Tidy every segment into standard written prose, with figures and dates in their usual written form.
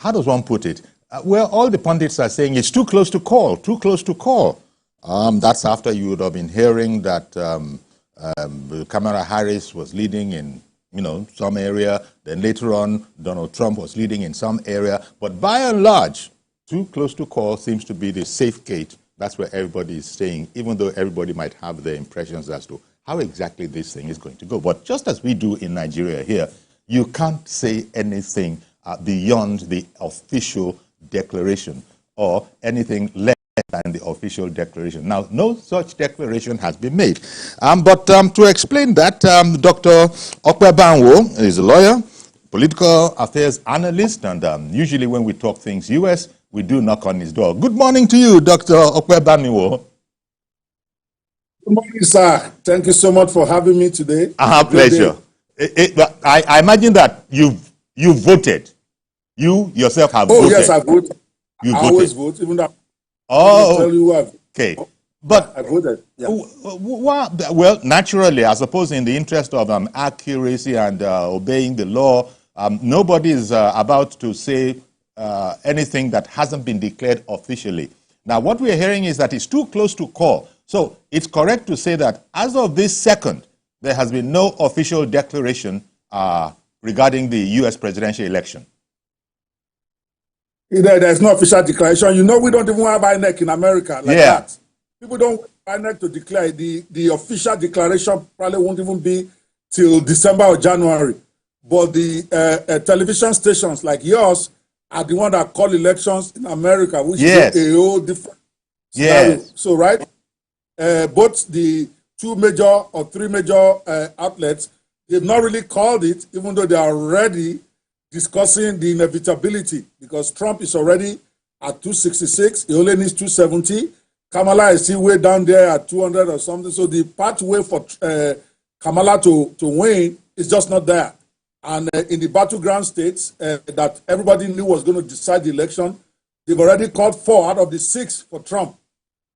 how does one put it? Well, all the pundits are saying it's too close to call, too close to call. That's after you would have been hearing that Kamala Harris was leading in, some area. Then later on, Donald Trump was leading in some area. But by and large, too close to call seems to be the safe gate. That's where everybody is staying, even though everybody might have their impressions as to how exactly this thing is going to go. But just as we do in Nigeria here, you can't say anything beyond the official declaration or anything less than the official declaration. Now, no such declaration has been made. But to explain that, Dr. Okwebanwo is a lawyer, political affairs analyst, and usually when we talk things U.S., we do knock on his door. Good morning to you, Dr. Okwebanwo. Good morning, sir. Thank you so much for having me today. Our pleasure. I imagine that you voted. You yourself have voted. Oh, yes, I voted. You I voted. always vote, even though I tell you what. Okay. But I voted. Yeah. Well, naturally, I suppose in the interest of accuracy and obeying the law, nobody is about to say anything that hasn't been declared officially. Now, what we're hearing is that it's too close to call. So it's correct to say that as of this second, there has been no official declaration regarding the U.S. presidential election. There's no official declaration. We don't even have INEC in America like that. People don't want INEC to declare. The official declaration probably won't even be till December or January. But the television stations like yours are the one that call elections in America, which is a whole different scenario. So, right, both the two major or three major outlets, they've not really called it, even though they are already discussing the inevitability, because Trump is already at 266. He only needs 270. Kamala is still way down there at 200 or something. So the pathway for Kamala to win is just not there. And in the battleground states that everybody knew was going to decide the election, they've already called 4 out of the 6 for Trump,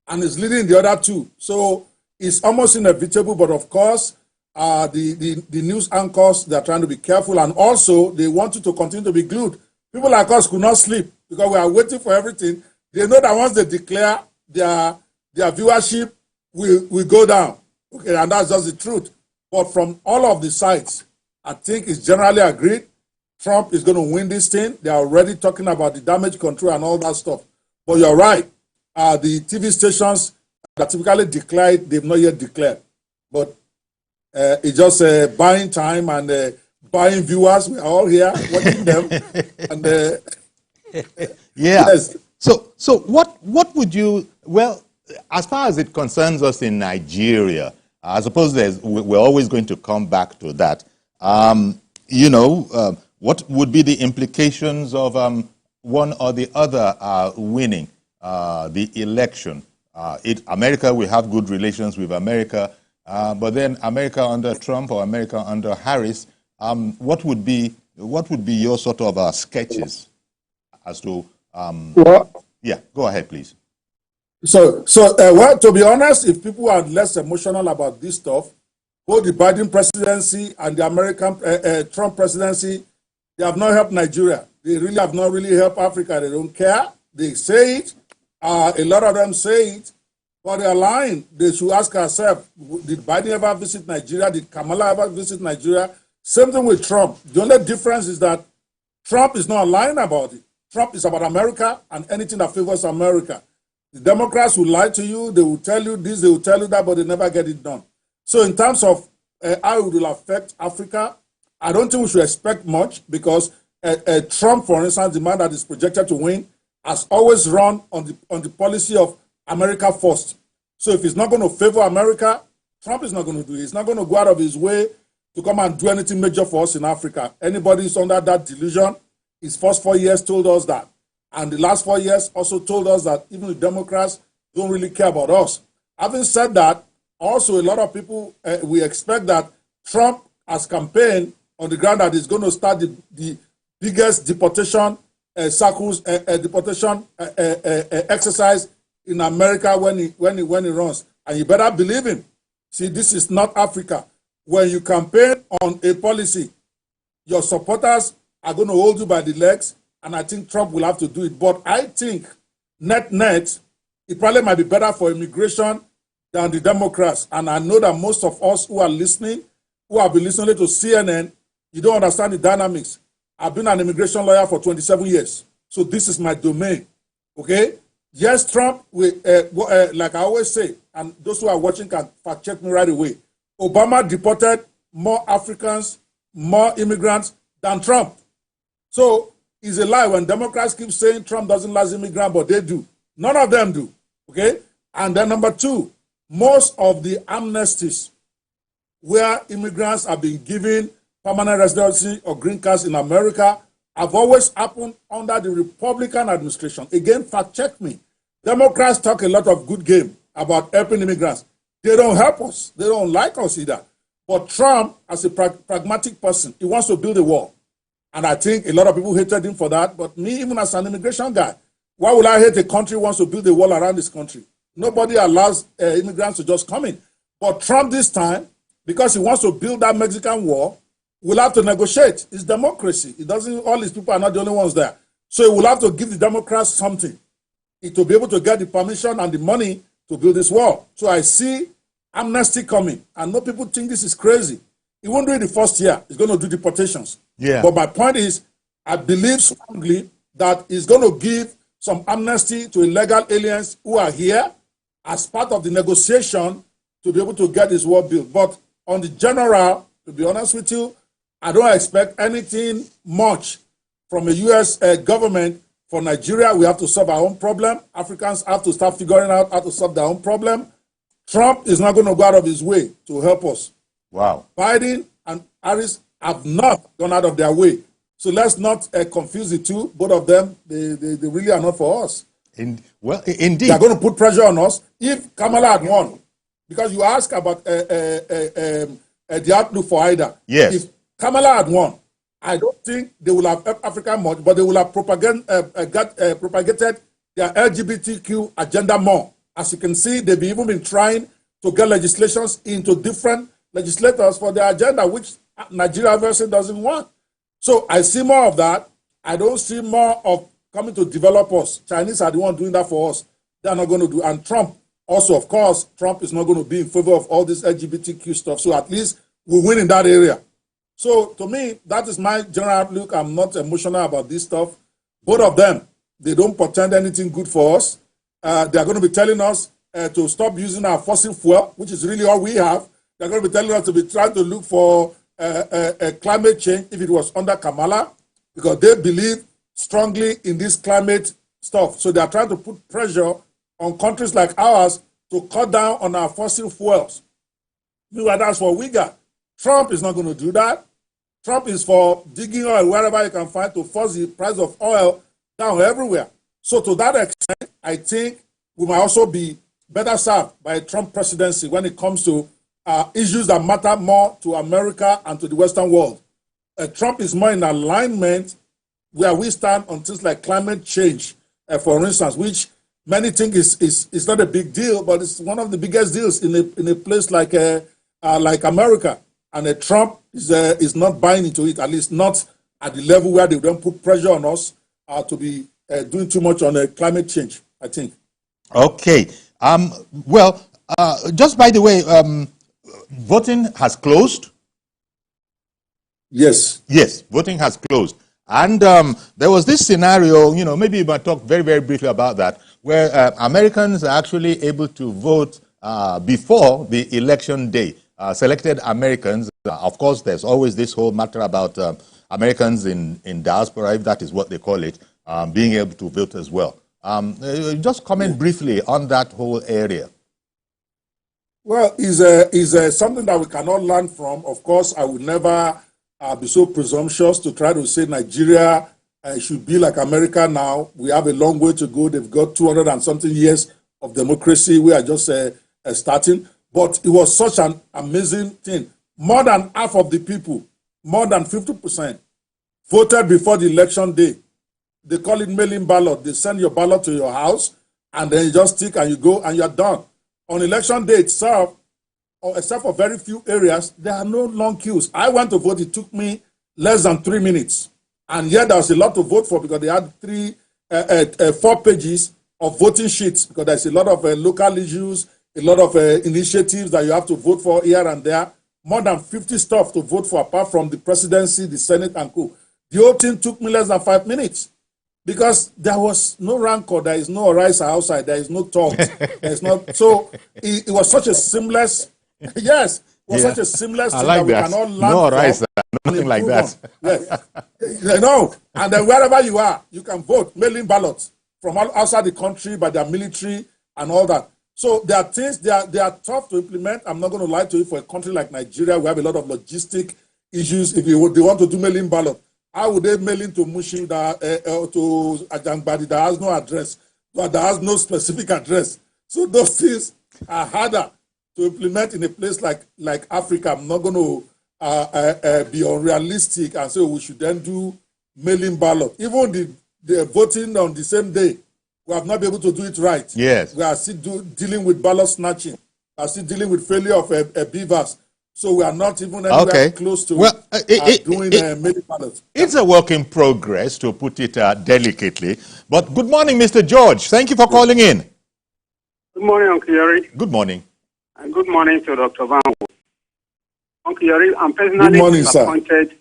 and is leading the other 2. So it's almost inevitable, but of course, the news anchors, they're trying to be careful, and also they want you to continue to be glued. People like us could not sleep because we are waiting for everything. They know that once they declare, their viewership will go down. Okay, and that's just the truth. But from all of the sides, I think it's generally agreed Trump is going to win this thing. They are already talking about the damage control and all that stuff. But you're right. The TV stations that typically declared, they've not yet declared. But it's just buying time and buying viewers. We're all here watching them. And yes. So what would you, well, as far as it concerns us in Nigeria, I suppose we're always going to come back to that. What would be the implications of one or the other winning the election? America, we have good relations with America, but then America under Trump or America under Harris, what would be your sort of sketches as to? Yeah, go ahead, please. So, well, to be honest, if people are less emotional about this stuff, both the Biden presidency and the American Trump presidency, they have not helped Nigeria. They really have not really helped Africa. They don't care. They say it. A lot of them say it, but they are lying. They should ask ourselves, did Biden ever visit Nigeria? Did Kamala ever visit Nigeria? Same thing with Trump. The only difference is that Trump is not lying about it. Trump is about America and anything that favors America. The Democrats will lie to you. They will tell you this, they will tell you that, but they never get it done. So in terms of how it will affect Africa, I don't think we should expect much because Trump, for instance, the man that is projected to win, has always run on the policy of America first. So if he's not going to favor America, Trump is not going to do it. He's not going to go out of his way to come and do anything major for us in Africa. Anybody who's under that delusion, his first 4 years told us that. And the last 4 years also told us that even the Democrats don't really care about us. Having said that, also a lot of people, we expect that Trump has campaigned on the ground that he's going to start the biggest deportation deportation exercise in America when he runs. And you better believe him. See, this is not Africa. When you campaign on a policy, your supporters are going to hold you by the legs and I think Trump will have to do it. But I think net, it probably might be better for immigration than the Democrats. And I know that most of us who are listening, who have been listening to CNN, you don't understand the dynamics. I've been an immigration lawyer for 27 years. So this is my domain. Okay? Yes, Trump, like I always say, and those who are watching can fact check me right away. Obama deported more Africans, more immigrants than Trump. So it's a lie when Democrats keep saying Trump doesn't like immigrants, but they do. None of them do. Okay? And then number two, most of the amnesties where immigrants have been given permanent residency or green cards in America have always happened under the Republican administration. Again, fact check me. Democrats talk a lot of good game about helping immigrants. They don't help us. They don't like us either. But Trump, as a pragmatic person, he wants to build a wall. And I think a lot of people hated him for that. But me, even as an immigration guy, why would I hate a country who wants to build a wall around this country? Nobody allows immigrants to just come in. But Trump this time, because he wants to build that Mexican wall, will have to negotiate. It's democracy. It doesn't, all these people are not the only ones there. So he will have to give the Democrats something to be able to get the permission and the money to build this wall. So I see amnesty coming. I know people think this is crazy. He won't do it the first year. He's going to do deportations. Yeah. But my point is, I believe strongly that he's going to give some amnesty to illegal aliens who are here as part of the negotiation to be able to get this wall built. But on the general, to be honest with you, I don't expect anything much from a U.S. government. For Nigeria, we have to solve our own problem. Africans have to start figuring out how to solve their own problem. Trump is not going to go out of his way to help us. Wow. Biden and Harris have not gone out of their way. So let's not confuse the two. Both of them, they really are not for us. Indeed. They're going to put pressure on us if Kamala had won. Because you ask about the outlook for either. Yes. If Kamala had won, I don't think they will have helped Africa much, but they will have propagated their LGBTQ agenda more. As you can see, they've even been trying to get legislations into different legislators for their agenda, which Nigeria obviously doesn't want. So I see more of that. I don't see more of coming to develop us. Chinese are the ones doing that for us. They're not going to do. And Trump also, of course, Trump is not going to be in favor of all this LGBTQ stuff. So at least we win in that area. So to me, that is my general outlook. I'm not emotional about this stuff. Both of them, they don't portend anything good for us. They're going to be telling us to stop using our fossil fuel, which is really all we have. They're going to be telling us to be trying to look for climate change if it was under Kamala, because they believe strongly in this climate stuff. So they're trying to put pressure on countries like ours to cut down on our fossil fuels. Meanwhile, that's what we got. Trump is not going to do that. Trump is for digging oil wherever you can find to force the price of oil down everywhere. So to that extent, I think we might also be better served by a Trump presidency when it comes to issues that matter more to America and to the Western world. Trump is more in alignment where we stand on things like climate change, for instance, which many think is not a big deal, but it's one of the biggest deals in a place like America. And Trump is not buying into it, at least not at the level where they don't put pressure on us to be doing too much on climate change, I think. Okay. Just by the way, voting has closed. Yes. Yes, voting has closed. And there was this scenario, maybe you might talk very, very briefly about that, where Americans are actually able to vote before the election day. Selected Americans, of course, there's always this whole matter about Americans in diaspora, if that is what they call it, being able to vote as well. Just comment briefly on that whole area. Well, is something that we cannot learn from. Of course, I would never be so presumptuous to try to say Nigeria should be like America now. We have a long way to go. They've got 200 and something years of democracy. We are just starting. But it was such an amazing thing. More than half of the people, more than 50%, voted before the election day. They call it mail-in ballot. They send your ballot to your house, and then you just tick and you go and you're done. On election day itself, except for very few areas, there are no long queues. I went to vote. It took me less than 3 minutes. And yet there was a lot to vote for because they had 4 pages of voting sheets because there's a lot of local issues, a lot of initiatives that you have to vote for here and there. More than 50 stuff to vote for apart from the presidency, the Senate, and co. The whole thing took me less than 5 minutes because there was no rancor, there is no rice outside, there is no talk. There's not. So it was such a seamless, yes, it was such a seamless thing like that we cannot learn no from. rice, nothing like that. Yes. No, and then wherever you are, you can vote, mail-in ballots from outside the country by their military and all that. So there are things, they are tough to implement. I'm not going to lie to you, for a country like Nigeria, we have a lot of logistic issues. If they want to do mail-in ballot, how would they mail in to Mushin, to Ajangbadi that has no address, but that has no specific address? So those things are harder to implement in a place like Africa. I'm not going to be unrealistic and say we should then do mail-in ballot. Even the voting on the same day, we have not been able to do it right. Yes. We are still dealing with ballot snatching. We are still dealing with failure of beavers. So we are not even anywhere close to doing mail-in ballots. It's a work in progress, to put it delicately. But good morning, Mr. George. Thank you for calling in. Good morning, Uncle Yori. Good morning. And good morning to Dr. Van. Uncle Yori, I'm personally disappointed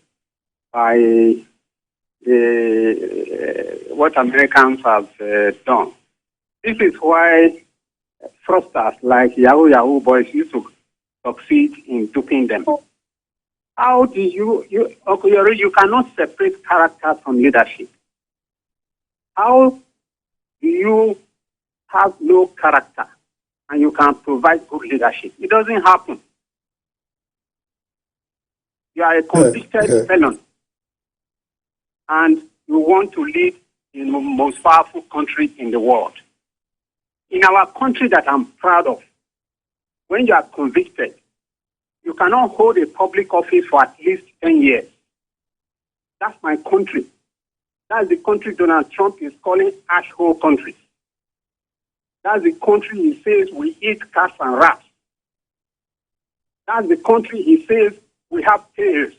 by what Americans have done. This is why fraudsters like Yahoo boys used to succeed in duping them. How do you Uncle Yori, you cannot separate character from leadership. How do you have no character and you can provide good leadership? It doesn't happen. You are a convicted felon and you want to lead in the most powerful country in the world. In our country that I'm proud of, when you are convicted, you cannot hold a public office for at least 10 years. That's my country. That's the country Donald Trump is calling asshole country. That's the country he says we eat cats and rats. That's the country he says we have tails.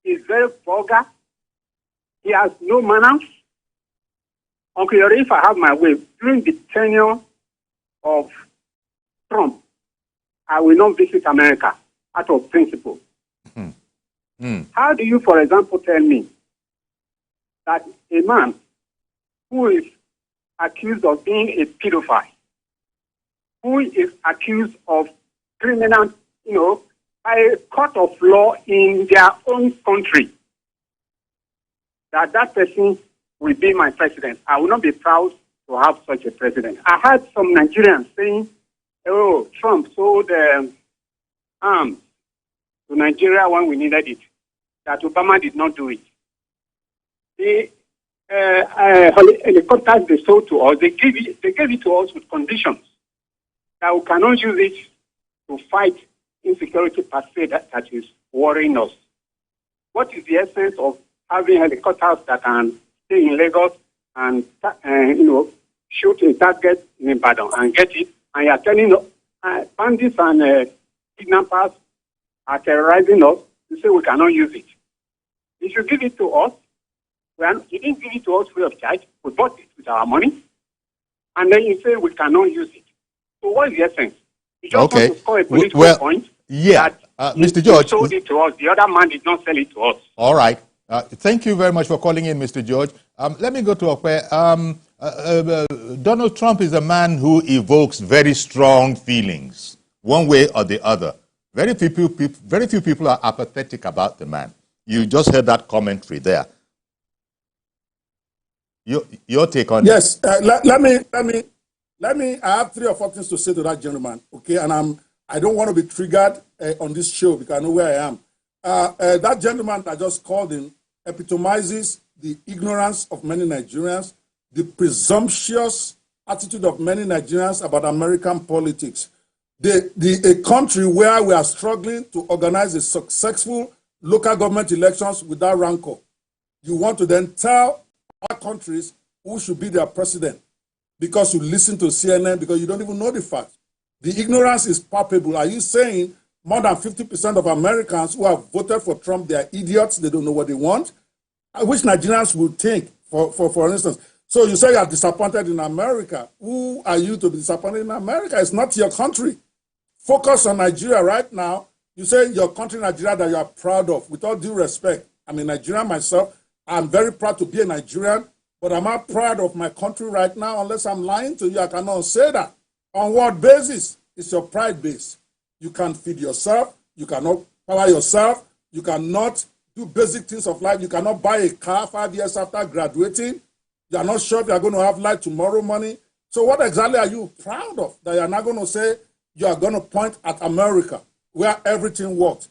He's very vulgar. He has no manners. Uncle Yori, if I have my way, during the tenure of Trump, I will not visit America out of principle. How do you, for example, tell me that a man who is accused of being a pedophile, who is accused of criminal, by a court of law in their own country, that person will be my president? I will not be proud to have such a president. I heard some Nigerians saying, oh, Trump sold arms to Nigeria when we needed it, that Obama did not do it. The helicopters they sold to us, they gave it to us with conditions that we cannot use it to fight insecurity per se that is worrying us. What is the essence of having helicopters that can stay in Lagos and shoot a target in Ibadan and get it? And you are telling us bandits and kidnappers are terrorizing us. You say we cannot use it. You should give it to us. You didn't give it to us free of charge. We bought it with our money. And then you say we cannot use it. So what is the essence? You just want to score a political point. Yeah, Mr. George. You sold it to us. The other man did not sell it to us. All right. Thank you very much for calling in, Mr. George. Let me go to Okwe. Donald Trump is a man who evokes very strong feelings, one way or the other. Very few people are apathetic about the man. You just heard that commentary there. Your take on yes. Let me. I have 3 or 4 things to say to that gentleman. Okay, and I don't want to be triggered on this show because I know where I am. That gentleman I just called him epitomizes the ignorance of many Nigerians, the presumptuous attitude of many Nigerians about American politics. A country where we are struggling to organize a successful local government elections without rancor. You want to then tell other countries who should be their president because you listen to CNN, because you don't even know the facts. The ignorance is palpable. Are you saying more than 50% of Americans who have voted for Trump, they are idiots, they don't know what they want? which Nigerians would think, for instance. So you say you are disappointed in America. Who are you to be disappointed in America? It's not your country. Focus on Nigeria right now. You say your country, Nigeria, that you are proud of. With all due respect, I'm a Nigerian myself. I'm very proud to be a Nigerian, but I'm not proud of my country right now unless I'm lying to you. I cannot say that. On what basis? It's your pride base. You can't feed yourself. You cannot power yourself. You cannot do basic things of life. You cannot buy a car 5 years after graduating. You are not sure if you are going to have life tomorrow money. So what exactly are you proud of that you are not going to say you are going to point at America where everything works?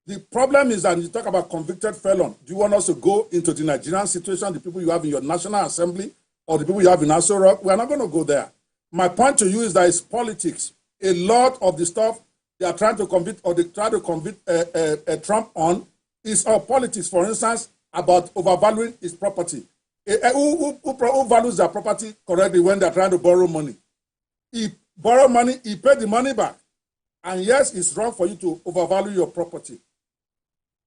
The problem is that you talk about convicted felon. Do you want us to go into the Nigerian situation, the people you have in your National Assembly or the people you have in Aso Rock? We are not going to go there. My point to you is that it's politics. A lot of the stuff they are trying to convict or they try to convict Trump on is all politics. For instance, about overvaluing his property. Who values their property correctly when they're trying to borrow money? He borrowed money, he paid the money back. And yes, it's wrong for you to overvalue your property.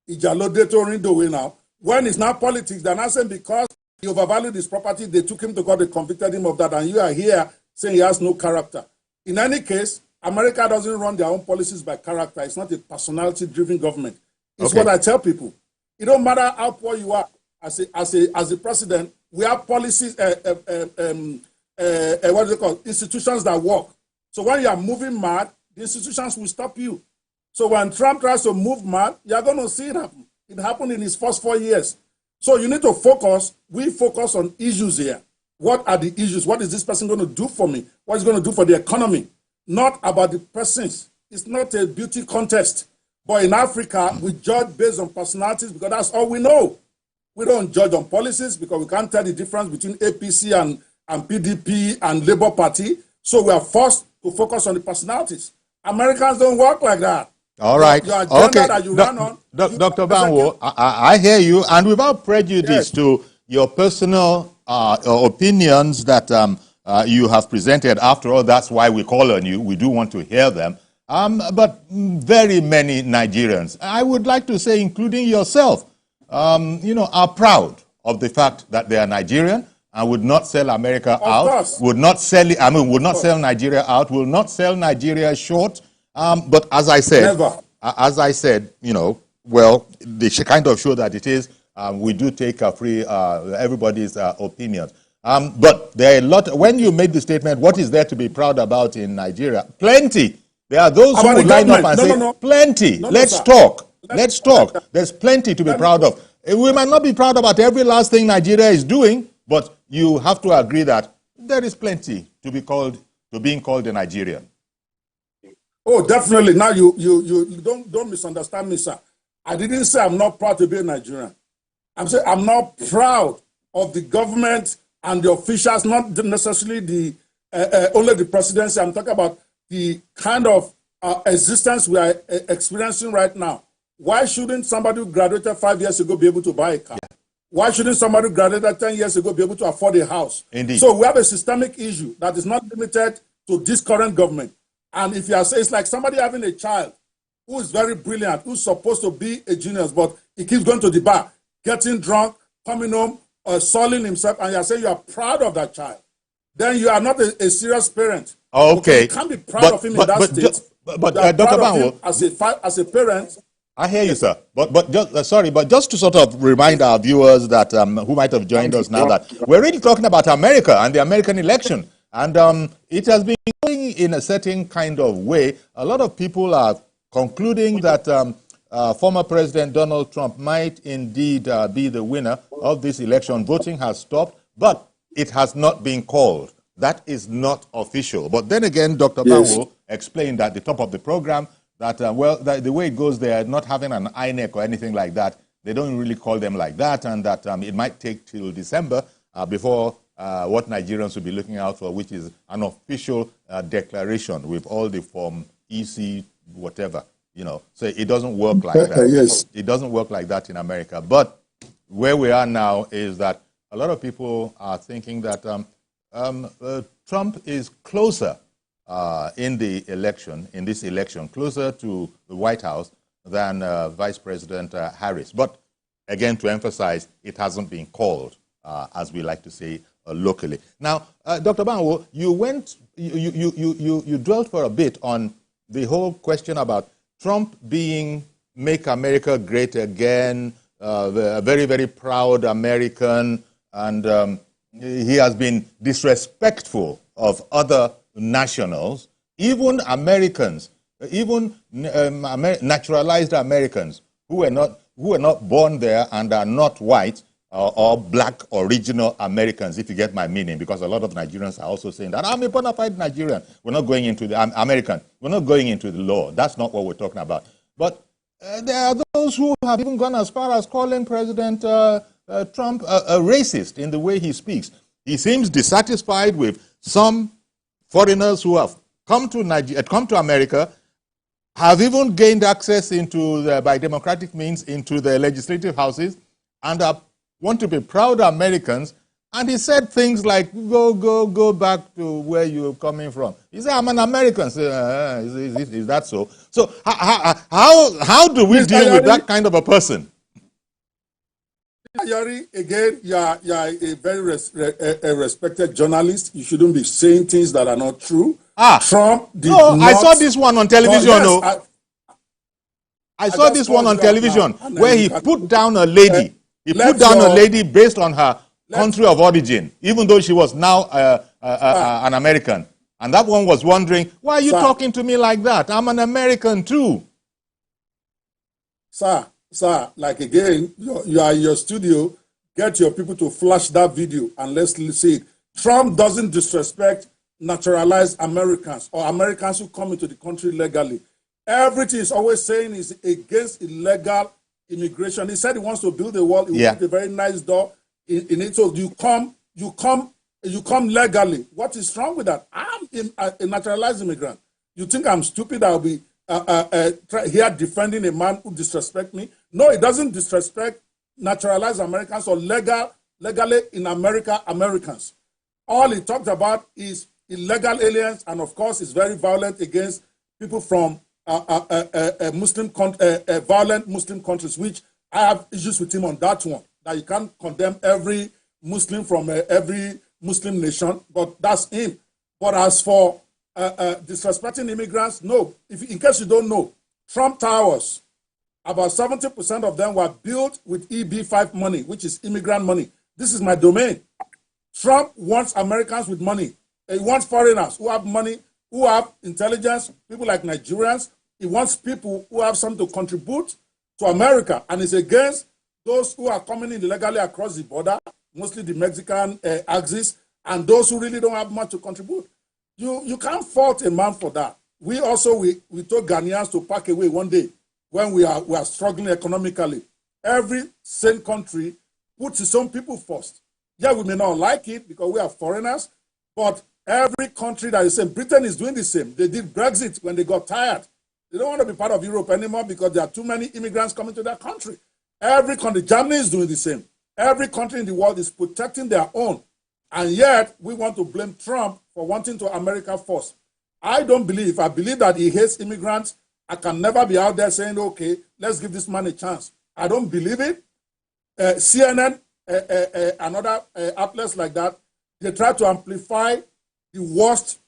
Now, when it's not politics, they're not saying because he overvalued his property, they took him to court, they convicted him of that, and you are here saying he has no character. In any case, America doesn't run their own policies by character. It's not a personality-driven government. It's what I tell people. It don't matter how poor you are as a president. We have policies, what do they call institutions that work. So when you are moving mad, the institutions will stop you. So when Trump tries to move mad, you're going to see it happen. It happened in his first 4 years. So you need to focus. We focus on issues here. What are the issues? What is this person going to do for me? What is going to do for the economy? Not about the persons. It's not a beauty contest. But in Africa, we judge based on personalities because that's all we know. We don't judge on policies because we can't tell the difference between APC and PDP and Labour Party. So we are forced to focus on the personalities. Americans don't work like that. All right. Your agenda that you run on. Dr. Banwo, I hear you. And without prejudice to your personal opinions that you have presented, after all, that's why we call on you. We do want to hear them. But very many Nigerians, I would like to say, including yourself, are proud of the fact that they are Nigerian and would not sell America out, would not sell Nigeria out, will not sell Nigeria short. But as I said, they should kind of show that it is. We do take everybody's opinions. But there are a lot. When you made the statement, what is there to be proud about in Nigeria? Plenty. There are those who would line up and say, plenty. Let's talk. Let's talk. There's plenty to be proud of. We might not be proud about every last thing Nigeria is doing, but you have to agree that there is plenty to being called a Nigerian. Oh, definitely. Now you don't misunderstand me, sir. I didn't say I'm not proud to be a Nigerian. I'm saying I'm not proud of the government and the officials, not necessarily only the presidency. I'm talking about the kind of existence we are experiencing right now. Why shouldn't somebody who graduated 5 years ago be able to buy a car? Yeah. Why shouldn't somebody who graduated 10 years ago be able to afford a house? Indeed. So we have a systemic issue that is not limited to this current government. And if you are saying it's like somebody having a child who is very brilliant, who's supposed to be a genius, but he keeps going to the bar, getting drunk, coming home, sulling himself, and you are saying you are proud of that child. Then you are not a serious parent. Okay. You can't be proud of him in that state. But Dr. Banwo, as a parent. I hear you, sir. But just to sort of remind our viewers that who might have joined us now that we're really talking about America and the American election. And it has been going in a certain kind of way. A lot of people are concluding that former President Donald Trump might indeed be the winner of this election. Voting has stopped, but it has not been called. That is not official. But then again, Dr. Banwo explained at the top of the program that, the way it goes there, not having an INEC or anything like that, they don't really call them like that, and that it might take till December before what Nigerians will be looking out for, which is an official declaration with all the form EC, whatever, So it doesn't work like that. Yes. It doesn't work like that in America. But where we are now is that a lot of people are thinking that Trump is closer in this election, closer to the White House than Vice President Harris. But again, to emphasize, it hasn't been called, as we like to say locally. Now, Dr. Banwo, you dwelt for a bit on the whole question about Trump being Make America Great Again, a very, very proud American, and he has been disrespectful of other nationals, even Americans, even naturalized Americans who are not born there and are not white or black original Americans, if you get my meaning, because a lot of Nigerians are also saying that I'm a bona fide Nigerian. We're not going into the American. We're not going into the law. That's not what we're talking about. But there are those who have even gone as far as calling President Trump a racist in the way he speaks. He seems dissatisfied with some foreigners who have come to America, have even gained access into by democratic means into the legislative houses, and want to be proud Americans. And he said things like, go back to where you're coming from. He said, I'm an American. So, is that so? So how do we deal with that kind of a person? Yari, again, you are a very respected journalist. You shouldn't be saying things that are not true. Trump did not. I saw this one on television. I saw this one on television where he put down a lady. He put down a lady based on her country of origin, even though she was now an American. And that one was wondering, why are you talking to me like that? I'm an American too. Sir, like again, you are in your studio, get your people to flash that video and let's see it. Trump doesn't disrespect naturalized Americans or Americans who come into the country legally. Everything he's always saying is against illegal immigration. He said he wants to build a wall. He will put a very nice door in it. So you come legally. What is wrong with that? I'm a naturalized immigrant. You think I'm stupid? I'll be here defending a man who disrespects me? No, it doesn't disrespect naturalized Americans or legally in America Americans. All he talked about is illegal aliens, and of course, is very violent against people from violent Muslim countries, which I have issues with him on that one. That you can't condemn every Muslim from every Muslim nation, but that's him. But as for disrespecting immigrants, no. In case you don't know, Trump Towers, about 70% of them were built with EB-5 money, which is immigrant money. This is my domain. Trump wants Americans with money. He wants foreigners who have money, who have intelligence, people like Nigerians. He wants people who have something to contribute to America, and is against those who are coming in illegally across the border, mostly the Mexican axis, and those who really don't have much to contribute. You can't fault a man for that. We told Ghanaians to pack away one day when we are struggling economically. Every sane country puts its own people first. Yeah, we may not like it because we are foreigners, but every country that is the same. Britain is doing the same. They did Brexit when they got tired. They don't want to be part of Europe anymore because there are too many immigrants coming to their country. Every country, Germany is doing the same. Every country in the world is protecting their own. And yet, we want to blame Trump for wanting to America first. I don't believe, if I believe that he hates immigrants, I can never be out there saying, okay, let's give this man a chance. I don't believe it. CNN and other outlets like that, they try to amplify the worst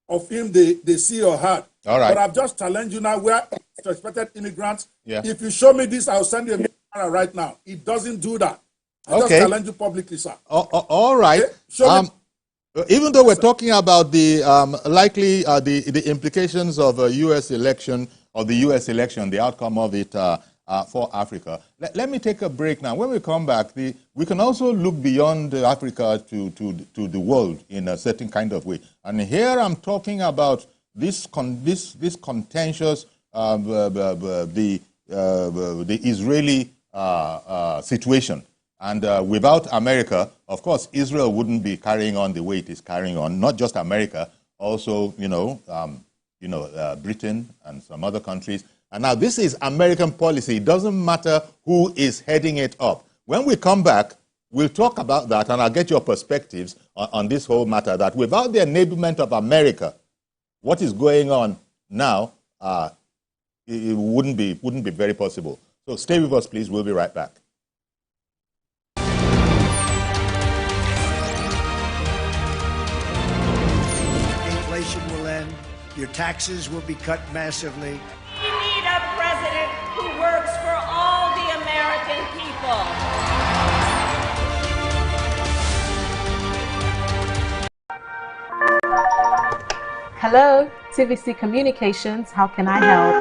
of him they see or heard. All right. But I've just challenged you now, where respected immigrants, if you show me this, I'll send you a camera right now. It doesn't do that. I just challenge you publicly, sir. All right. Even though we're talking about the likely the implications of a U.S. election, or the U.S. election, the outcome of it for Africa, let me take a break now. When we come back, we can also look beyond Africa to the world in a certain kind of way. And here I'm talking about this contentious the Israeli situation. And without America, of course, Israel wouldn't be carrying on the way it is carrying on. Not just America, also, Britain and some other countries. And now this is American policy. It doesn't matter who is heading it up. When we come back, we'll talk about that, and I'll get your perspectives on this whole matter, that without the enablement of America, what is going on now, it wouldn't be very possible. So stay with us, please. We'll be right back. your taxes will be cut massively. We need a president who works for all the American people. Hello, TVC Communications. How can I help?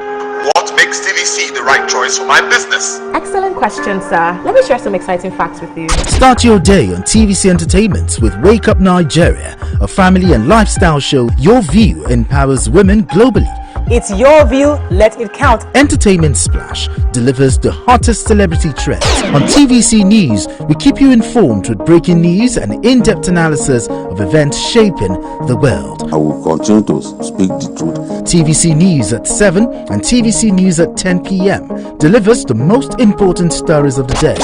What makes TVC the right choice for my business? Excellent question, sir. Let me share some exciting facts with you. Start your day on TVC Entertainment with Wake Up Nigeria, a family and lifestyle show. Your view empowers women globally. It's your view, let it count. Entertainment Splash delivers the hottest celebrity trends. On TVC News, we keep you informed with breaking news and in-depth analysis of events shaping the world. I will continue to speak the truth. TVC News at 7 and TVC News at 10 p.m. delivers the most important stories of the day.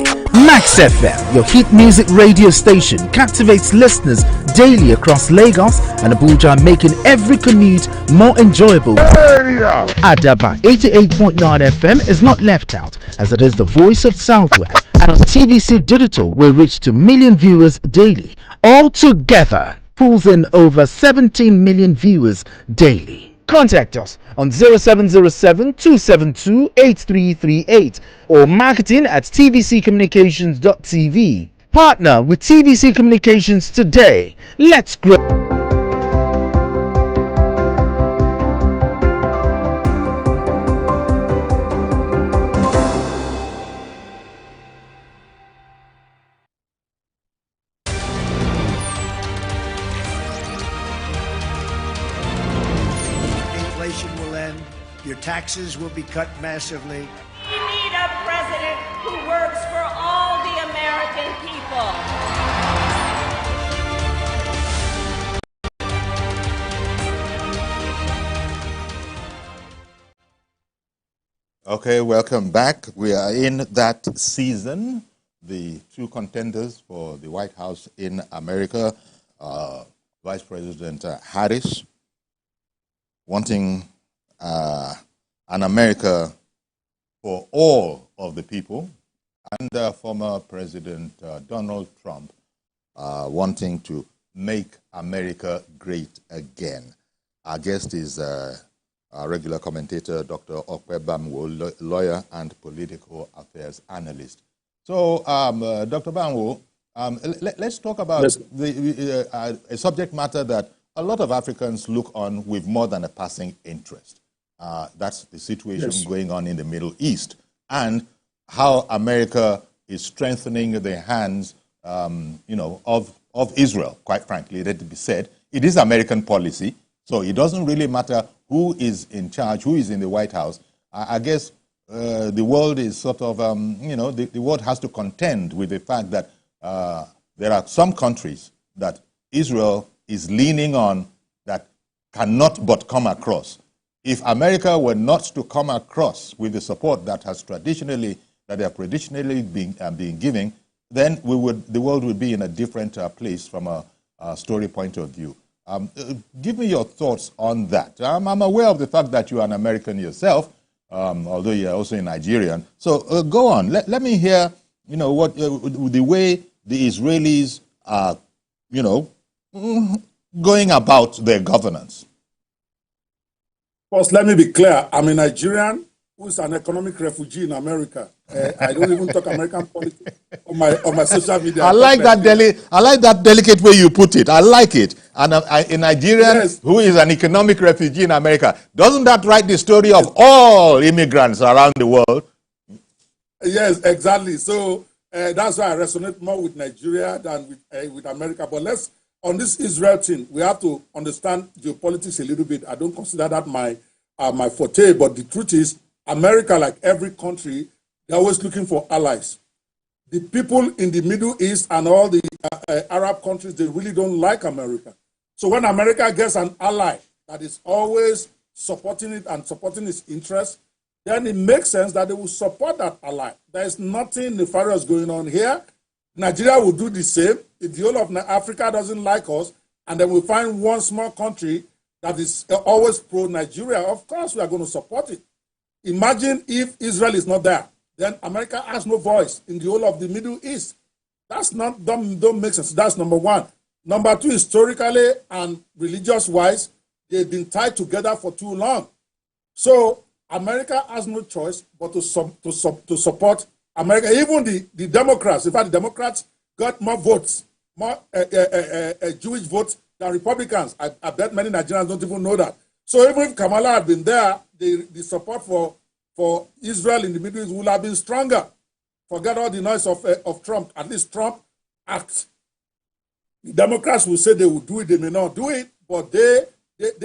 Max FM, your hit music radio station, captivates listeners daily across Lagos and Abuja, making every commute more enjoyable. Adaba 88.9 FM is not left out, as it is the voice of Southwest, and on TVC Digital we reach 2 million viewers daily. All together pulls in over 17 million viewers daily. Contact us on 0707-272-8338 or marketing@tvccommunications.tv. Partner with TVC Communications today. Let's grow. Your taxes will be cut massively. We need a president who works for all the American people. Okay, welcome back. We are in that season. The two contenders for the White House in America, Vice President Harris, wanting an America for all of the people, and former President Donald Trump wanting to make America great again. Our guest is our regular commentator, Dr. Okwe Bamwo, lawyer and political affairs analyst. So, Dr. Bamwo, let's talk about a subject matter that a lot of Africans look on with more than a passing interest. That's the situation going on in the Middle East, and how America is strengthening the hands, of Israel. Quite frankly, let it be said, it is American policy, so it doesn't really matter who is in charge, who is in the White House. I guess the world is sort of, the world has to contend with the fact that there are some countries that Israel is leaning on that cannot but come across. If America were not to come across with the support that they have traditionally been giving, then the world would be in a different place from a story point of view. Give me your thoughts on that. I'm aware of the fact that you are an American yourself, although you are also a Nigerian. So go on. Let me hear, what the way the Israelis are, going about their governance. First, let me be clear. I'm a Nigerian who is an economic refugee in America. I don't even talk American politics on my social media. I like that delicate way you put it. I like it. And a Nigerian who is an economic refugee in America. Doesn't that write the story of all immigrants around the world? Yes, exactly. So that's why I resonate more with Nigeria than with America. But on this Israel thing, we have to understand geopolitics a little bit. I don't consider that my forte, but the truth is, America, like every country, they're always looking for allies. The people in the Middle East and all the Arab countries, they really don't like America. So when America gets an ally that is always supporting it and supporting its interests, then it makes sense that they will support that ally. There is nothing nefarious going on here. Nigeria will do the same. If the whole of Africa doesn't like us, and then we find one small country that is always pro-Nigeria, of course we are going to support it. Imagine if Israel is not there, then America has no voice in the whole of the Middle East. Don't make sense. That's number one. Number two, historically and religious-wise, They've been tied together for too long. So America has no choice but to support America. Even the Democrats, in fact, the Democrats got more votes, more Jewish votes than Republicans. I bet many Nigerians don't even know that. So even if Kamala had been there, the support for Israel in the Middle East would have been stronger. Forget all the noise of Trump. At least Trump acts. The Democrats will say they will do it, they may not do it, but they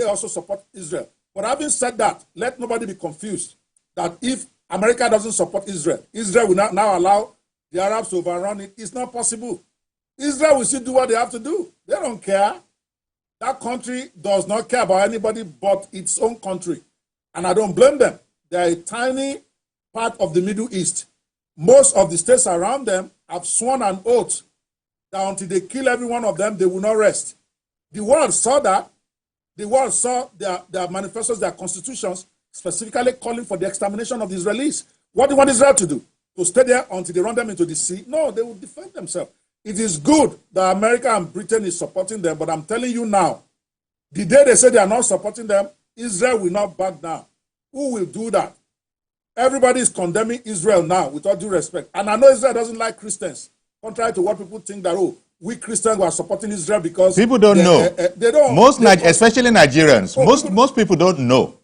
also support Israel. But having said that, let nobody be confused that if America doesn't support Israel, Israel will now allow the Arabs to overrun it. It's not possible. Israel will still do what they have to do. They don't care. That country does not care about anybody but its own country. And I don't blame them. They're a tiny part of the Middle East. Most of the states around them have sworn an oath that until they kill every one of them, they will not rest. The world saw that. The world saw their manifestos, their constitutions, specifically calling for the extermination of the Israelis. What do you want Israel to do? To stay there until they run them into the sea? No, they will defend themselves. It is good that America and Britain is supporting them, but I'm telling you now, the day they say they are not supporting them, Israel will not back down. Who will do that? Everybody is condemning Israel now, with all due respect. And I know Israel doesn't like Christians, contrary to what people think that, oh, we Christians were supporting Israel because... People don't know. They don't. Especially Nigerians. Most people don't know.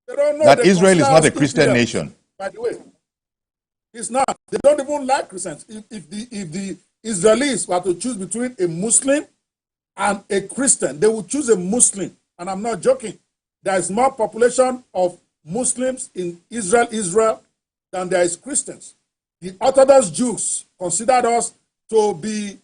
They don't know that Israel is not a Christian nation. By the way, it's not. They don't even like Christians. If the Israelis were to choose between a Muslim and a Christian, they would choose a Muslim. And I'm not joking. There is more population of Muslims in Israel than there is Christians. The Orthodox Jews considered us to be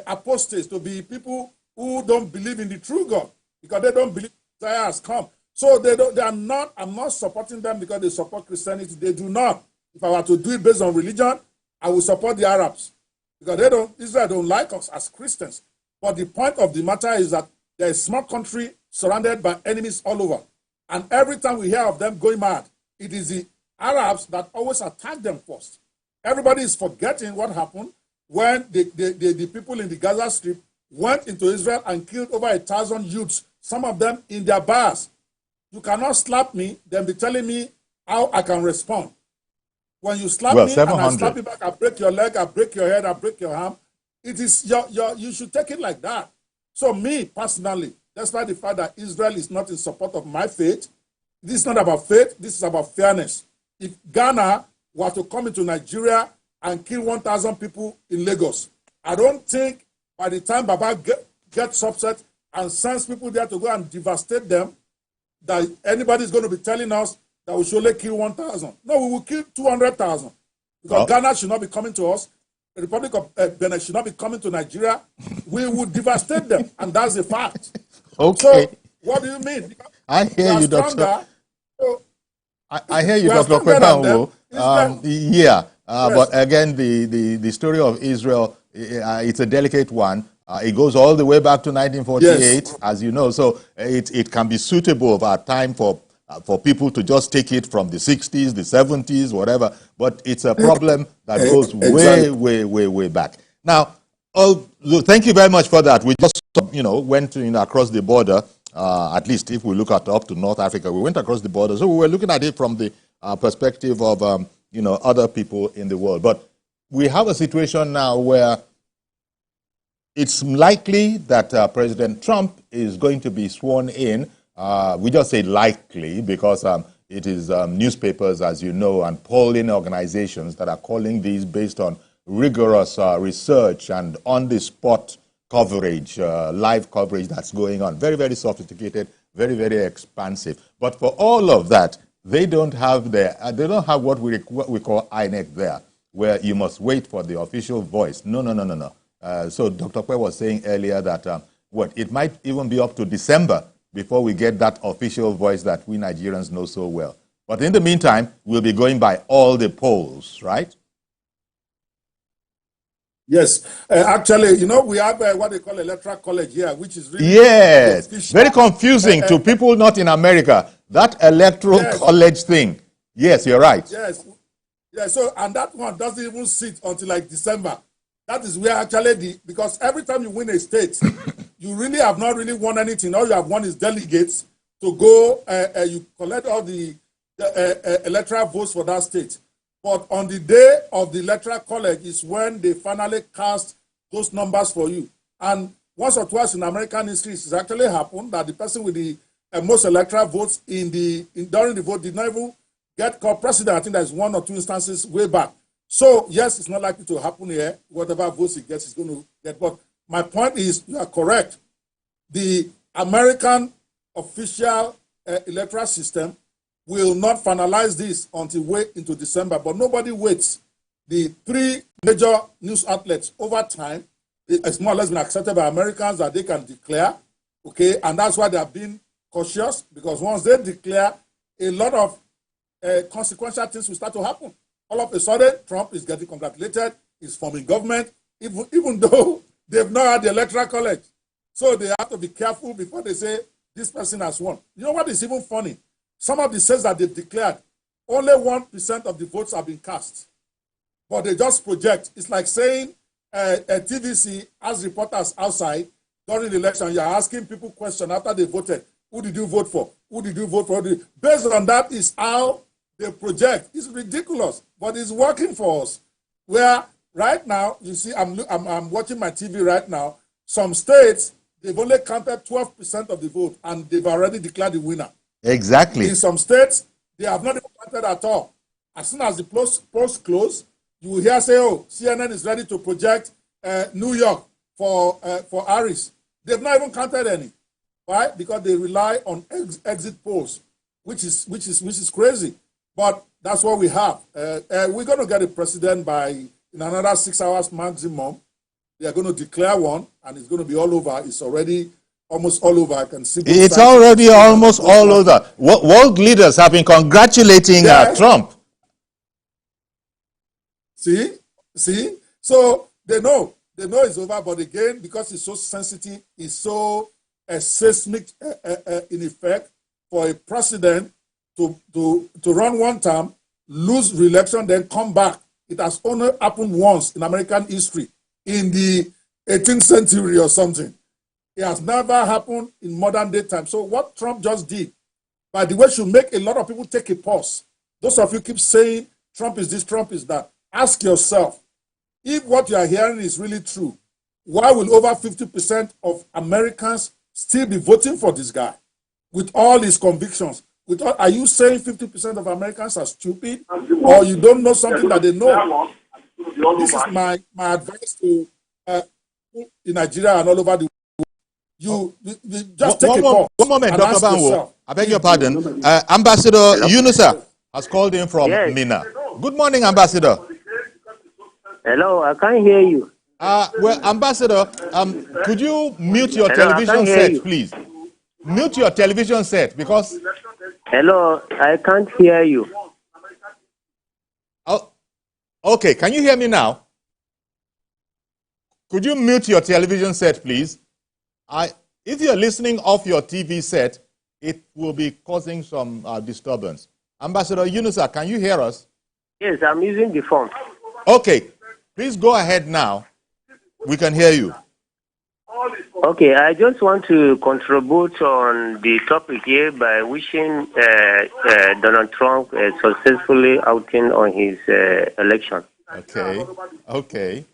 apostates, to be people who don't believe in the true God, because they don't believe Messiah has come. So I'm not supporting them because they support Christianity. They do not. If I were to do it based on religion, I would support the Arabs, because Israel don't like us as Christians. But the point of the matter is that they're a small country surrounded by enemies all over. And every time we hear of them going mad, it is the Arabs that always attack them first. Everybody is forgetting what happened when the people in the Gaza Strip went into Israel and killed over 1,000 youths, some of them in their bars. You cannot slap me, then be telling me how I can respond. When you slap me 700. And I slap you back, I break your leg, I break your head, I break your arm. It is you should take it like that. So me, personally, despite the fact that Israel is not in support of my faith, this is not about faith, this is about fairness. If Ghana were to come into Nigeria and kill 1,000 people in Lagos, I don't think by the time Baba gets upset and sends people there to go and devastate them, that anybody is going to be telling us that we should only kill 1,000. No, we will kill 200,000. Because Ghana should not be coming to us. The Republic of Benin should not be coming to Nigeria. We will devastate them, and that's a fact. Okay. So, what do you mean? I hear you, Doctor. I hear you, Dr. Kwebanwo. Yeah, yes. But again, the story of Israel, it's a delicate one. It goes all the way back to 1948, yes, as you know. So it can be suitable of our time for people to just take it from the 60s, the 70s, whatever. But it's a problem that goes way back. Now, thank you very much for that. We just, went across the border. At least if we look up to North Africa, we went across the border. So we were looking at it from the perspective of, other people in the world. But we have a situation now where it's likely that President Trump is going to be sworn in. We just say likely because it is newspapers, as you know, and polling organizations that are calling these based on rigorous research and on-the-spot coverage, live coverage that's going on. Very, very sophisticated, very, very expansive. But for all of that, they don't have what we call INEC there, where you must wait for the official voice. No. So Dr. Kwe was saying earlier that it might even be up to December before we get that official voice that we Nigerians know so well. But in the meantime, we'll be going by all the polls, right? Yes. Actually, we have what they call Electoral College here, which is really... Yes. Very confusing to people not in America. That Electoral College thing. Yes, you're right. Yes. Yeah, so, and that one doesn't even sit until like December. That is where actually because every time you win a state, you really have not really won anything. All you have won is delegates to go, you collect all the electoral votes for that state. But on the day of the electoral college is when they finally cast those numbers for you. And once or twice in American history, it's actually happened that the person with the most electoral votes during the vote did not even get called president. I think there's 1 or 2 instances way back. So, yes, it's not likely to happen here. Whatever votes he gets, he's going to get. But my point is, you are correct. The American official electoral system will not finalize this until way into December, but nobody waits. The 3 major news outlets over time, it's more or less been accepted by Americans that they can declare, okay, and that's why they have been cautious, because once they declare, a lot of consequential things will start to happen. All of a sudden, Trump is getting congratulated, he's forming government, even though they've not had the electoral college. So they have to be careful before they say, this person has won. You know what is even funny? Some of the states that they've declared, only 1% of the votes have been cast. But they just project. It's like saying a TVC has reporters outside during the election. You're asking people questions after they voted. Who did you vote for? Who did you vote for? Based on that is how they project. It's ridiculous, but it's working for us. Where right now, you see, I'm watching my TV right now. Some states, they've only counted 12% of the vote, and they've already declared the winner. Exactly. In some states, they have not even counted at all. As soon as the polls close, you will hear say, oh, CNN is ready to project New York for Harris. They've not even counted any. Why? Because they rely on exit polls, which is crazy. But that's what we have. We're going to get a president in another 6 hours maximum. They are going to declare one, and it's going to be all over. It's already almost all over. I can see. It's already almost all over. World leaders have been congratulating Trump. See? So they know it's over, but again, because it's so sensitive, it's so seismic in effect for a president to run one term, lose re-election, then come back. It has only happened once in American history, in the 18th century or something. It has never happened in modern day time. So what Trump just did, by the way, should make a lot of people take a pause. Those of you keep saying Trump is this, Trump is that. Ask yourself, if what you are hearing is really true, why will over 50% of Americans still be voting for this guy with all his convictions? Are you saying 50% of Americans are stupid, or you don't know something that they know? This is my advice to in Nigeria and all over the world. You just take a pause. One moment, Dr. Banwo. I beg your pardon. Ambassador Yunusa has called in from Mina. Good morning, Ambassador. Hello, I can't hear you. Well, Ambassador, could you mute your television set, please? Mute your television set, because... Hello, I can't hear you. Oh, okay, can you hear me now? Could you mute your television set, please? If you're listening off your TV set, it will be causing some disturbance. Ambassador Yunusa, can you hear us? Yes, I'm using the phone. Okay, please go ahead now. We can hear you. Okay, I just want to contribute on the topic here by wishing Donald Trump successfully outing on his election. Okay.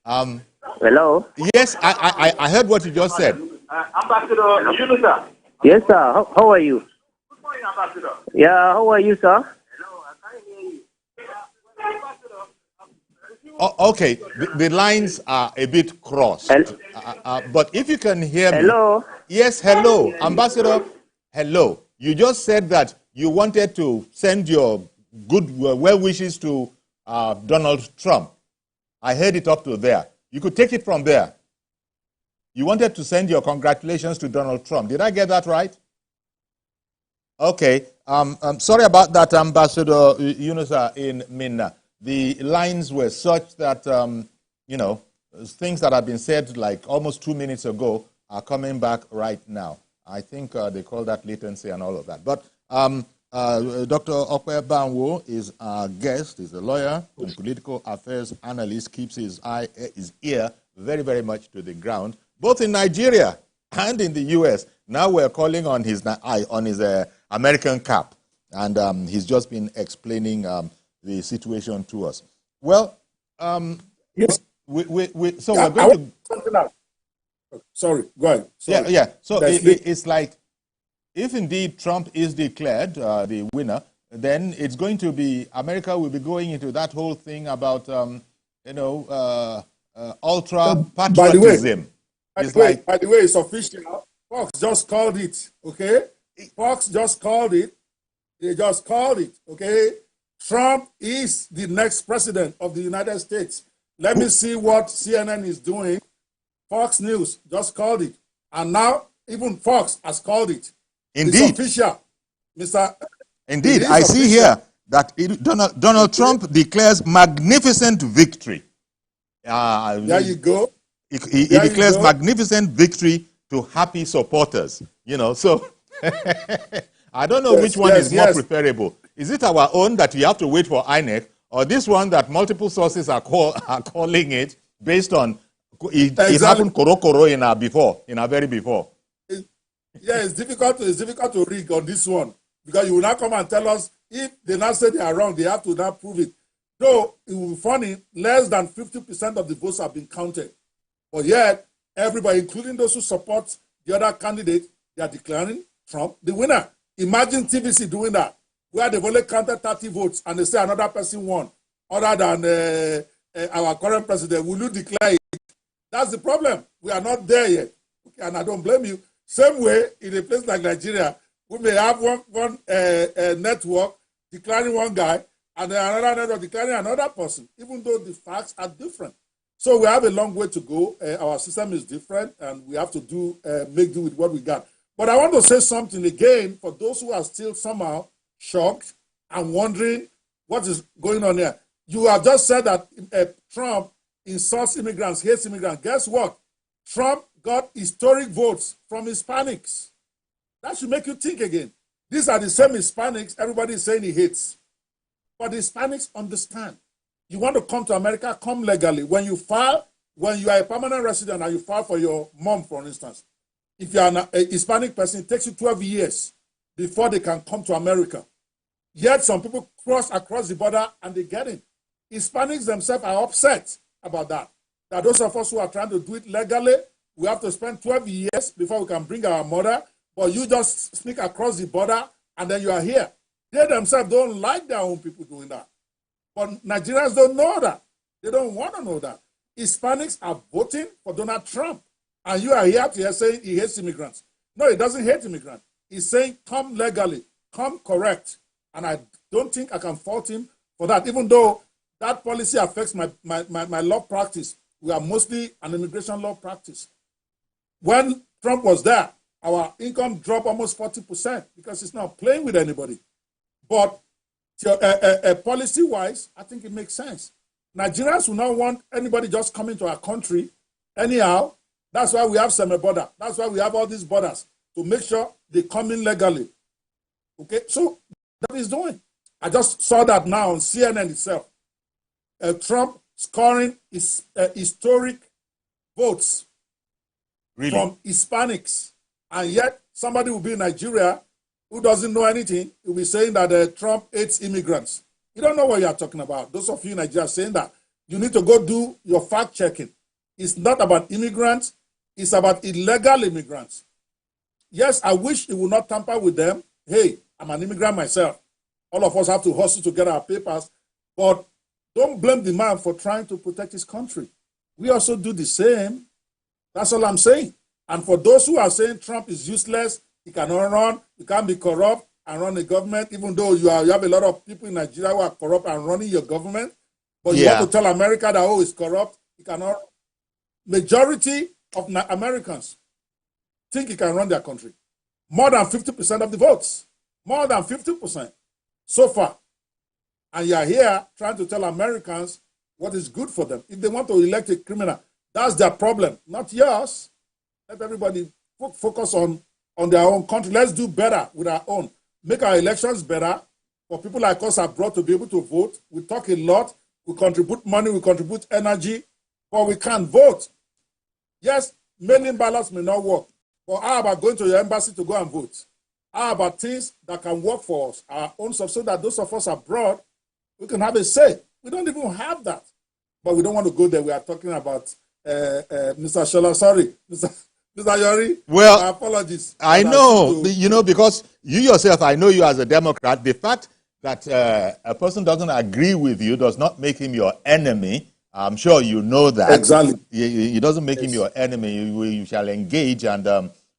Hello? Yes, I heard what you just said. Ambassador Yunusa. Yes, sir. How are you? Good morning, Ambassador. Yeah, how are you, sir? Hello, I can't hear you. Okay, the lines are a bit crossed. But if you can hear me... Hello? Yes, hello. Ambassador, hello. You just said that you wanted to send your good well wishes to Donald Trump. I heard it up to there. You could take it from there. You wanted to send your congratulations to Donald Trump. Did I get that right? Okay. Sorry about that, Ambassador Yunusa in Minna. The lines were such that, things that have been said like almost 2 minutes ago are coming back right now. I think they call that latency and all of that. But Dr. Okwe Banwo is our guest. He's a lawyer and political affairs analyst, keeps his ear very, very much to the ground, both in Nigeria and in the U.S. Now we're calling on his American cap, and he's just been explaining the situation to us. Well, yes. So we're going to. Sorry, go ahead. Sorry. Yeah. So it's like, if indeed Trump is declared the winner, then it's going to be, America will be going into that whole thing about ultra patriotism. By the way, it's official. Fox just called it. Okay, Fox just called it. They just called it. Okay, Trump is the next president of the United States. Let me see what CNN is doing. Fox News just called it. And now even Fox has called it. Indeed. It's official, Mr. Indeed. I see here that Donald Trump declares magnificent victory. There you go. He declares magnificent victory to happy supporters. So I don't know which one is more preferable. Is it our own that we have to wait for INEC, or this one that multiple sources are calling it based on it happened koro in our very before? It's difficult to rig on this one, because you will not come and tell us if they now say they are wrong, they have to now prove it. Though it will be funny, less than 50% of the votes have been counted. But yet, everybody, including those who support the other candidate, they are declaring Trump the winner. Imagine TVC doing that, where they've only counted 30 votes and they say another person won, other than our current president. Will you declare it? That's the problem. We are not there yet. Okay, and I don't blame you. Same way, in a place like Nigeria, we may have one network declaring one guy, and then another network declaring another person, even though the facts are different. So we have a long way to go. Our system is different, and we have to make do with what we got. But I want to say something again for those who are still somehow shocked and wondering what is going on here. You have just said that Trump insults immigrants, hates immigrants. Guess what? Trump got historic votes from Hispanics. That should make you think again. These are the same Hispanics everybody is saying he hates. But the Hispanics understand. You want to come to America, come legally. When you are a permanent resident and you file for your mom, for instance, if you are a Hispanic person, it takes you 12 years before they can come to America. Yet some people cross across the border and they get in. Hispanics themselves are upset about that. That those of us who are trying to do it legally, we have to spend 12 years before we can bring our mother, but you just sneak across the border and then you are here. They themselves don't like their own people doing that. But Nigerians don't know that. They don't want to know that. Hispanics are voting for Donald Trump. And you are here to saying he hates immigrants. No, he doesn't hate immigrants. He's saying come legally, come correct. And I don't think I can fault him for that, even though that policy affects my law practice. We are mostly an immigration law practice. When Trump was there, our income dropped almost 40% because he's not playing with anybody. But policy-wise, I think it makes sense. Nigerians will not want anybody just coming to our country anyhow. That's why we have semi-border. That's why we have all these borders, to make sure they come in legally. Okay, so that is doing. I just saw that now on CNN itself. Trump scoring historic votes from Hispanics. And yet somebody will be in Nigeria who doesn't know anything, will be saying that Trump hates immigrants. You don't know what you are talking about. Those of you in Nigeria saying that, you need to go do your fact checking. It's not about immigrants. It's about illegal immigrants. Yes, I wish he would not tamper with them. Hey, I'm an immigrant myself. All of us have to hustle to get our papers. But don't blame the man for trying to protect his country. We also do the same. That's all I'm saying. And for those who are saying Trump is useless, he cannot run, he can't be corrupt and run a government, even though you have a lot of people in Nigeria who are corrupt and running your government. But you want to tell America that, oh, he's corrupt, he cannot. Majority of Americans think he can run their country. More than 50% of the votes. More than 50% so far. And you are here trying to tell Americans what is good for them. If they want to elect a criminal, that's their problem, not yours. Let everybody focus on their own country. Let's do better with our own. Make our elections better for people like us abroad to be able to vote. We talk a lot. We contribute money. We contribute energy. But we can't vote. Yes, mailing ballots may not work. But how about going to your embassy to go and vote? How about things that can work for us, our own stuff, so that those of us abroad, we can have a say? We don't even have that. But we don't want to go there. We are talking about Mr. Shola. Sorry, Mr. Yori. Well, my apologies. I know, because you yourself, I know you as a Democrat. The fact that a person doesn't agree with you does not make him your enemy. I'm sure you know that. Exactly. It doesn't make him your enemy. You shall engage. And,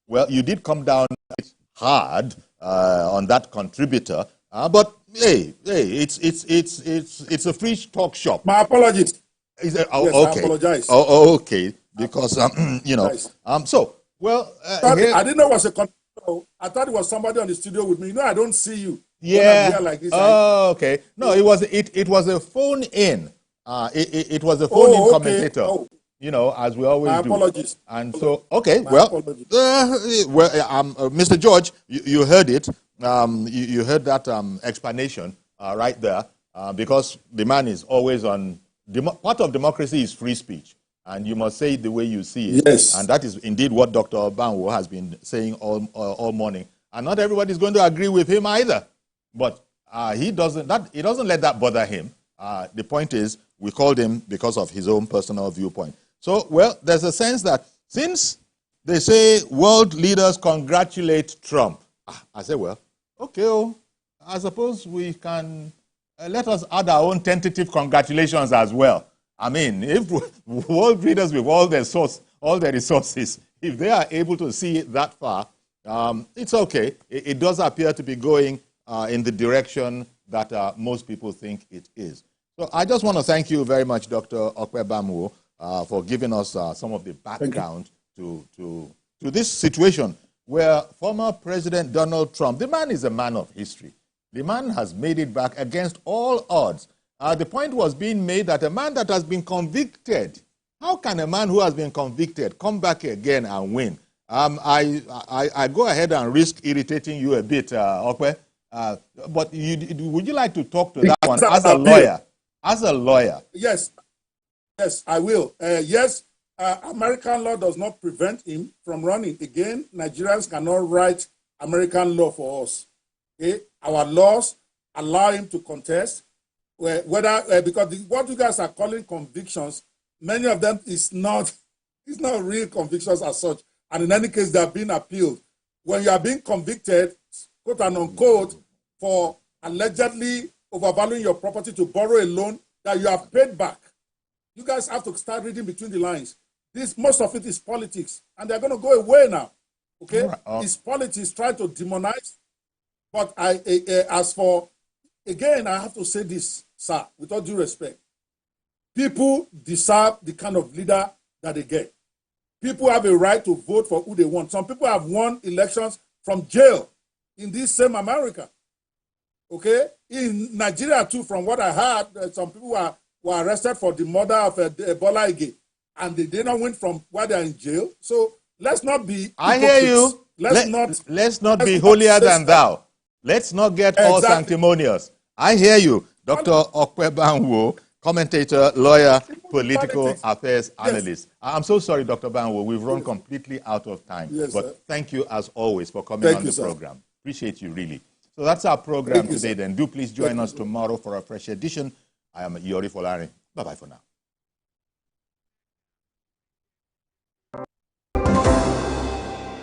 well, you did come down hard on that contributor. But, hey, it's a free talk shop. My apologies. Yes, okay. I apologize. Okay. Because, you know, so, well. I didn't know it was a contributor. I thought it was somebody on the studio with me. You know, I don't see you. Yeah. When I'm here like this, okay. No, it was a phone in. It was a phone in commentator. You know, as we always do. Apologies. And so, okay, Mr. George, you heard it. You heard that explanation right there, because the man is always on. Part of democracy is free speech, and you must say it the way you see it. Yes. And that is indeed what Dr. Banwo has been saying all morning. And not everybody is going to agree with him either. But he doesn't let that bother him. The point is, we called him because of his own personal viewpoint. So, well, there's a sense that since they say world leaders congratulate Trump, I say, well, okay, I suppose we can let us add our own tentative congratulations as well. I mean, if world leaders with all their resources, if they are able to see it that far, it's okay. It does appear to be going in the direction that most people think it is. So I just want to thank you very much, Dr. Okwe-Banwo, for giving us some of the background to this situation where former President Donald Trump, the man is a man of history. The man has made it back against all odds. The point was being made that a man that has been convicted, how can a man who has been convicted come back again and win? I go ahead and risk irritating you a bit, Okwe, but would you like to talk to that one as a lawyer? As a lawyer. Yes, I will. Yes, American law does not prevent him from running. Again, Nigerians cannot write American law for us. Okay? Our laws allow him to contest, because what you guys are calling convictions, many of them is not real convictions as such. And in any case, they are being appealed. When you are being convicted, quote and unquote, for allegedly overvaluing your property to borrow a loan that you have paid back, you guys have to start reading between the lines. Most of it is politics, and they're going to go away now. Okay, it's politics trying to demonize. But as for, again, I have to say this, sir, with all due respect. People deserve the kind of leader that they get. People have a right to vote for who they want. Some people have won elections from jail in this same America. Okay? In Nigeria, too, from what I heard, some people were arrested for the murder of Ebola Ige, and they did not win from where they are in jail. So let's not be hypocrites. I hear you. Let's not be holier than thou. Let's not get all sanctimonious. I hear you, Dr. Okwe-Banwo, commentator, lawyer, political affairs analyst. I'm so sorry, Dr. Banwo. We've run completely out of time. But thank you, as always, for coming on the program. Appreciate you, really. So that's our program today, then. Do please join us tomorrow for a fresh edition. I am Yori Folari. Bye-bye for now.